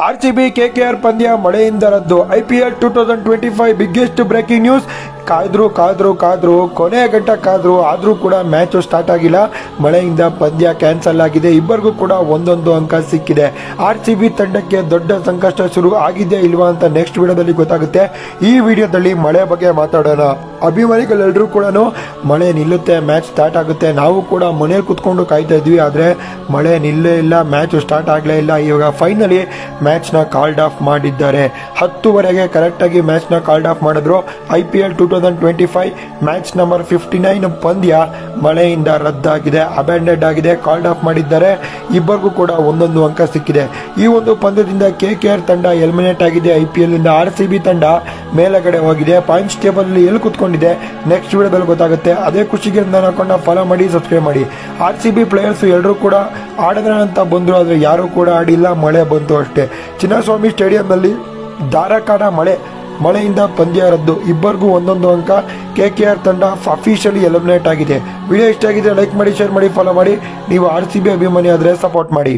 RCB KKR ಪಂದ್ಯ ಮಳೆಯಿಂದ ರದ್ದು. IPL 2025 biggest breaking news. ಕಾದ್ರು ಕೊನೆಯ ಗಂಟ ಕಾದ್ರು, ಆದ್ರೂ ಕೂಡ ಮ್ಯಾಚ್ ಸ್ಟಾರ್ಟ್ ಆಗಿಲ್ಲ. ಮಳೆಯಿಂದ ಪಂದ್ಯ ಕ್ಯಾನ್ಸಲ್ ಆಗಿದೆ. ಇಬ್ಬರಿಗೂ ಕೂಡ ಒಂದೊಂದು ಅಂಕ ಸಿಕ್ಕಿದೆ. RCB ತಂಡಕ್ಕೆ ದೊಡ್ಡ ಸಂಕಷ್ಟ ಶುರು ಆಗಿದೆಯಾ ಇಲ್ವಾ ಅಂತ ನೆಕ್ಸ್ಟ್ ವಿಡಿಯೋದಲ್ಲಿ ಗೊತ್ತಾಗುತ್ತೆ. ಈ ವಿಡಿಯೋದಲ್ಲಿ ಮಳೆ ಬಗ್ಗೆ ಮಾತಾಡೋಣ. ಅಭಿಮಾನಿಗಳೆಲ್ಲರೂ ಕೂಡ ಮಳೆ ನಿಲ್ಲುತ್ತೆ, ಮ್ಯಾಚ್ ಸ್ಟಾರ್ಟ್ ಆಗುತ್ತೆ, ನಾವು ಕೂಡ ಮನೇಲಿ ಕುತ್ಕೊಂಡು ಕಾಯ್ತಾ ಇದ್ವಿ, ಆದರೆ ಮಳೆ ನಿಲ್ಲೇ ಇಲ್ಲ, ಮ್ಯಾಚ್ ಸ್ಟಾರ್ಟ್ ಆಗಲೇ ಇಲ್ಲ. ಇವಾಗ ಫೈನಲಿ ಮ್ಯಾಚ್ನ ಕಾಲ್ಡ್ ಆಫ್ ಮಾಡಿದ್ದಾರೆ. 10:00 ಕರೆಕ್ಟಾಗಿ ಮ್ಯಾಚ್ನ ಕಾಲ್ಡ್ ಆಫ್ ಮಾಡಿದ್ರು. IPL 2025 ಮ್ಯಾಚ್ ನಂಬರ್ 59 ಪಂದ್ಯ ಮಳೆಯಿಂದ ರದ್ದಾಗಿದೆ, ಅಬ್ಯಾಂಡೆಡ್ ಆಗಿದೆ, ಕಾಲ್ಡ್ ಆಫ್ ಮಾಡಿದ್ದಾರೆ. ಇಬ್ಬರಿಗೂ ಕೂಡ ಒಂದೊಂದು ಅಂಕ ಸಿಕ್ಕಿದೆ. ಈ ಒಂದು ಪಂದ್ಯದಿಂದ KKR ತಂಡ ಎಲಿಮಿನೇಟ್ ಆಗಿದೆ. IPL ಇಂದ RCB ತಂಡ ಮೇಲಗಡೆ ಹೋಗಿದೆ. ಪಾಯಿಂಟ್ಸ್ ಟೇಬಲ್ ಅಲ್ಲಿ ಎಲ್ಲಿ ಕುತ್ಕೊಂಡಿದೆ ನೆಕ್ಸ್ಟ್ ವಿಡಿಯೋದಲ್ಲಿ ಗೊತ್ತಾಗುತ್ತೆ. ಅದೇ ಖುಷಿಗೆ ನನ್ನ ಫಾಲೋ ಮಾಡಿ, ಸಬ್ಸ್ಕ್ರೈಬ್ ಮಾಡಿ. RCB ಪ್ಲೇಯರ್ಸ್ ಎಲ್ಲರೂ ಕೂಡ ಆಡಿದ್ರೆ ಅಂತ ಬಂದ್ರು, ಆದರೆ ಯಾರು ಕೂಡ ಆಡಿಲ್ಲ, ಮಳೆ ಬಂತು ಅಷ್ಟೇ. ಚಿನ್ನಸ್ವಾಮಿ ಸ್ಟೇಡಿಯಂನಲ್ಲಿ ಧಾರಾಕಾರ ಮಳೆಯಿಂದ ಪಂದ್ಯ ರದ್ದು. ಇಬ್ಬರಿಗೂ ಒಂದೊಂದು ಅಂಕ. KKR ತಂಡ ಅಫಿಷಿಯಲಿ ಎಲಿಮಿನೇಟ್ ಆಗಿದೆ. ವಿಡಿಯೋ ಇಷ್ಟ ಆಗಿದೆ ಲೈಕ್ ಮಾಡಿ, ಶೇರ್ ಮಾಡಿ, ಫಾಲೋ ಮಾಡಿ. ನೀವು RCB ಅಭಿಮಾನಿ ಆದರೆ ಸಪೋರ್ಟ್ ಮಾಡಿ.